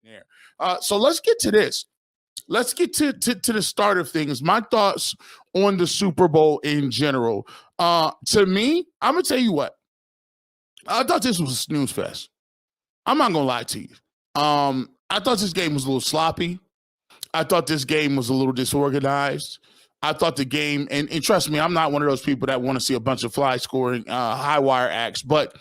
there. So let's get to this. Let's get to the start of things. My thoughts on the Super Bowl in general. To me, I'm gonna tell you what. I thought this was a snooze fest. I'm not gonna lie to you. I thought this game was a little sloppy. I thought this game was a little disorganized. I thought the game, and trust me, I'm not one of those people that want to see a bunch of fly scoring, high wire acts. But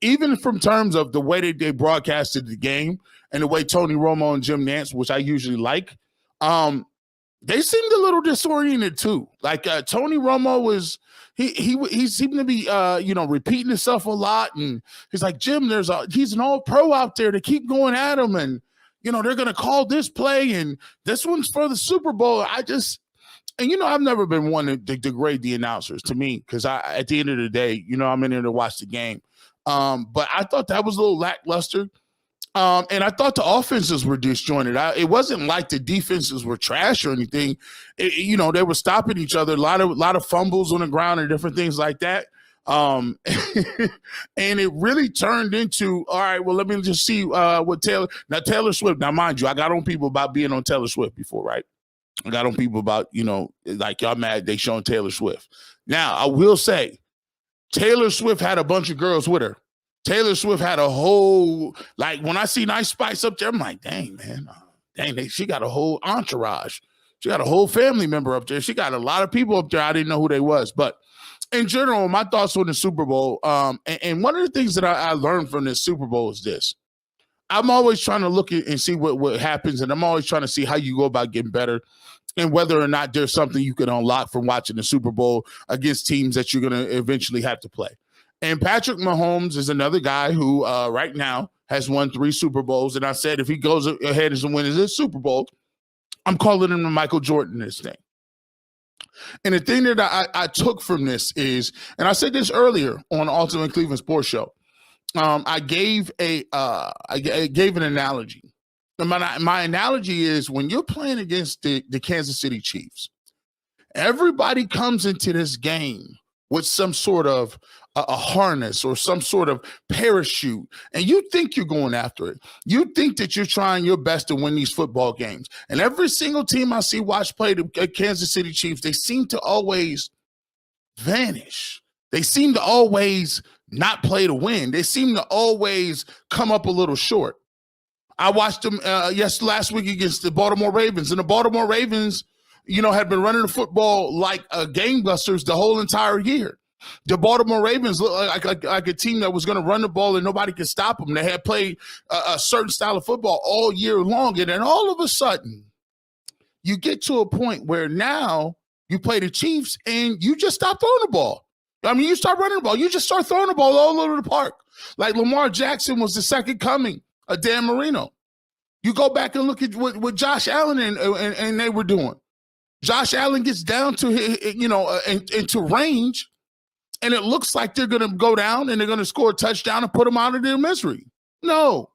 even from terms of the way that they broadcasted the game and the way Tony Romo and Jim Nantz, which I usually like, they seemed a little disoriented too. Like Tony Romo was, he seemed to be, repeating himself a lot, and he's like, Jim, he's an all pro out there to keep going at him, and they're gonna call this play, and this one's for the Super Bowl. I've never been one to degrade the announcers to me, because at the end of the day, I'm in there to watch the game. But I thought that was a little lackluster. And I thought the offenses were disjointed. It wasn't like the defenses were trash or anything. They were stopping each other. A lot of fumbles on the ground and different things like that. And it really turned into, all right, well, let me just see what Taylor Swift. Now, mind you, I got on people about being on Taylor Swift before, right? I got on people about, like y'all mad they showing Taylor Swift. Now, I will say, Taylor Swift had a bunch of girls with her. Taylor Swift had a whole, like, when I see Nice Spice up there, I'm like, dang, man. She got a whole entourage. She got a whole family member up there. She got a lot of people up there. I didn't know who they was. But in general, my thoughts on the Super Bowl, and one of the things that I learned from this Super Bowl is this. I'm always trying to look at and see what happens, and I'm always trying to see how you go about getting better and whether or not there's something you can unlock from watching the Super Bowl against teams that you're going to eventually have to play. And Patrick Mahomes is another guy who right now has won 3 Super Bowls. And I said if he goes ahead and wins this Super Bowl, I'm calling him the Michael Jordan this thing. And the thing that I took from this is, and I said this earlier on Ultimate Cleveland Sports Show, I gave an analogy. And my analogy is when you're playing against the Kansas City Chiefs, everybody comes into this game with some sort of a harness or some sort of parachute, and you think you're going after it. You think that you're trying your best to win these football games. And every single team I see watch play the Kansas City Chiefs, they seem to always vanish. They seem to always not play to win. They seem to always come up a little short. I watched them last week against the Baltimore Ravens, and the Baltimore Ravens, had been running the football like gangbusters the whole entire year. The Baltimore Ravens look like a team that was going to run the ball and nobody could stop them. They had played a certain style of football all year long, and then all of a sudden, you get to a point where now you play the Chiefs and you just stop throwing the ball. I mean, you start running the ball. You just start throwing the ball all over the park. Like Lamar Jackson was the second coming of Dan Marino. You go back and look at what Josh Allen and they were doing. Josh Allen gets down to into range, and it looks like they're going to go down and they're going to score a touchdown and put them out of their misery. No,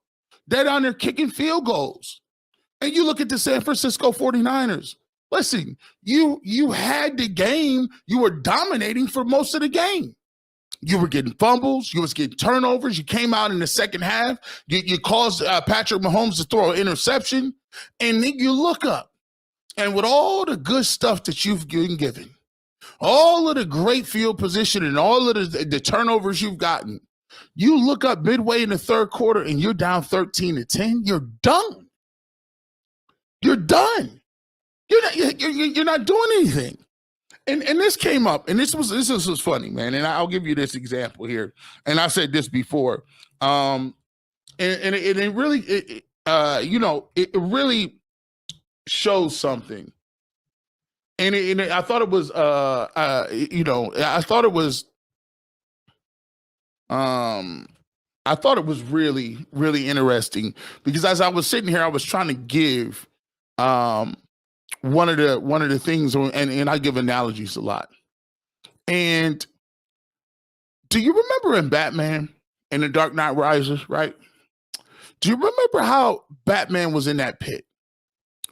they're down there kicking field goals. And you look at the San Francisco 49ers. Listen, you had the game. You were dominating for most of the game. You were getting fumbles. You was getting turnovers. You came out in the second half. You caused Patrick Mahomes to throw an interception. And then you look up. And with all the good stuff that you've been given, all of the great field position and all of the turnovers you've gotten, you look up midway in the third quarter and you're down 13-10. You're done. You're done. You're not doing anything. And this came up, and this was funny, man. And I'll give you this example here. And I said this before. And it really, it really shows something. And I thought it was, I thought it was really, really interesting, because as I was sitting here, I was trying to give one of the things, and I give analogies a lot. And do you remember in Batman in The Dark Knight Rises, right? Do you remember how Batman was in that pit,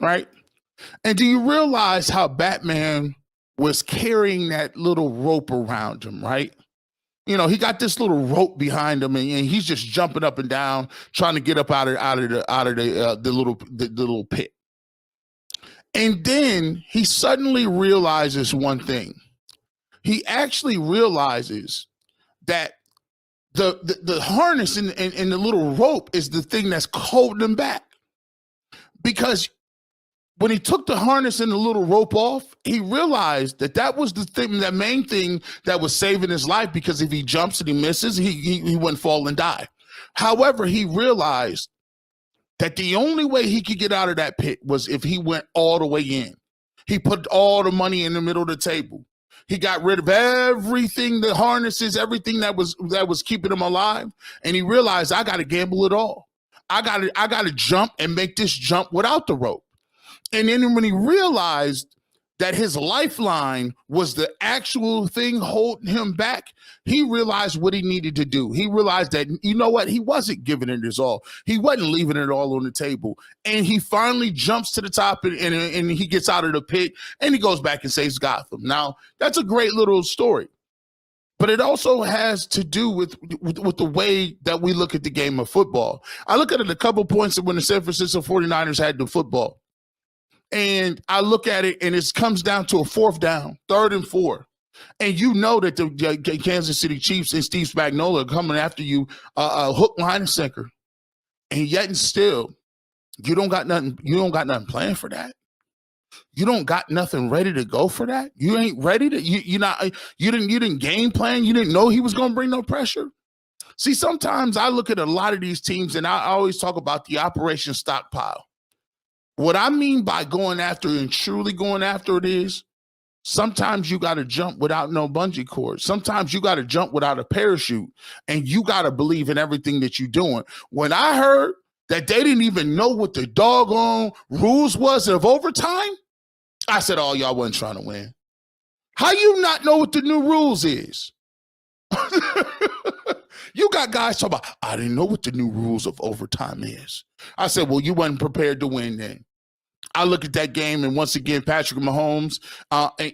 right? And do you realize how Batman was carrying that little rope around him, right? He got this little rope behind him, and he's just jumping up and down, trying to get up out of the little pit. And then he suddenly realizes one thing. He actually realizes that the harness and the little rope is the thing that's holding him back. Because when he took the harness and the little rope off, he realized that was the thing, that main thing that was saving his life, because if he jumps and he misses, he wouldn't fall and die. However, he realized that the only way he could get out of that pit was if he went all the way in. He put all the money in the middle of the table. He got rid of everything, the harnesses, everything that was keeping him alive. And he realized, I got to gamble it all. I got to jump and make this jump without the rope. And then when he realized that his lifeline was the actual thing holding him back, he realized what he needed to do. He realized that, you know what? He wasn't giving it his all. He wasn't leaving it all on the table. And he finally jumps to the top and he gets out of the pit and he goes back and saves Gotham. Now, that's a great little story. But it also has to do with the way that we look at the game of football. I look at it a couple points when the San Francisco 49ers had the football. And I look at it, and it comes down to a 4th down, 3rd and 4. And you know that the Kansas City Chiefs and Steve Spagnuolo are coming after you, hook, line, and sinker. And yet and still, you don't got nothing. You don't got nothing planned for that. You don't got nothing ready to go for that. You ain't ready to. You didn't game plan. You didn't know he was going to bring no pressure. See, sometimes I look at a lot of these teams, and I always talk about the Operation Stockpile. What I mean by going after and truly going after it is, sometimes you got to jump without no bungee cord. Sometimes you got to jump without a parachute, and you got to believe in everything that you're doing. When I heard that they didn't even know what the doggone rules was of overtime, I said, oh, y'all wasn't trying to win. How you not know what the new rules is? You got guys talking about, I didn't know what the new rules of overtime is. I said, well, you wasn't prepared to win then. I look at that game, and once again, Patrick Mahomes,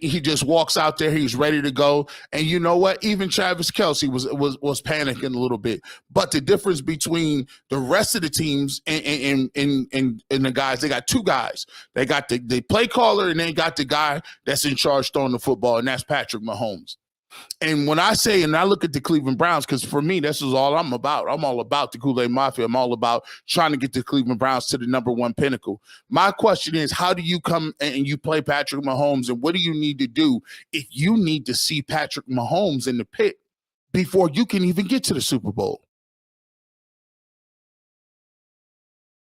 he just walks out there. He's ready to go. And you know what? Even Travis Kelce was panicking a little bit. But the difference between the rest of the teams and the guys, they got 2 guys. They got the play caller, and they got the guy that's in charge throwing the football, and that's Patrick Mahomes. And when I say, and I look at the Cleveland Browns, because for me, this is all I'm about. I'm all about the Kool-Aid Mafia. I'm all about trying to get the Cleveland Browns to the #1 pinnacle. My question is, how do you come and you play Patrick Mahomes, and what do you need to do if you need to see Patrick Mahomes in the pit before you can even get to the Super Bowl?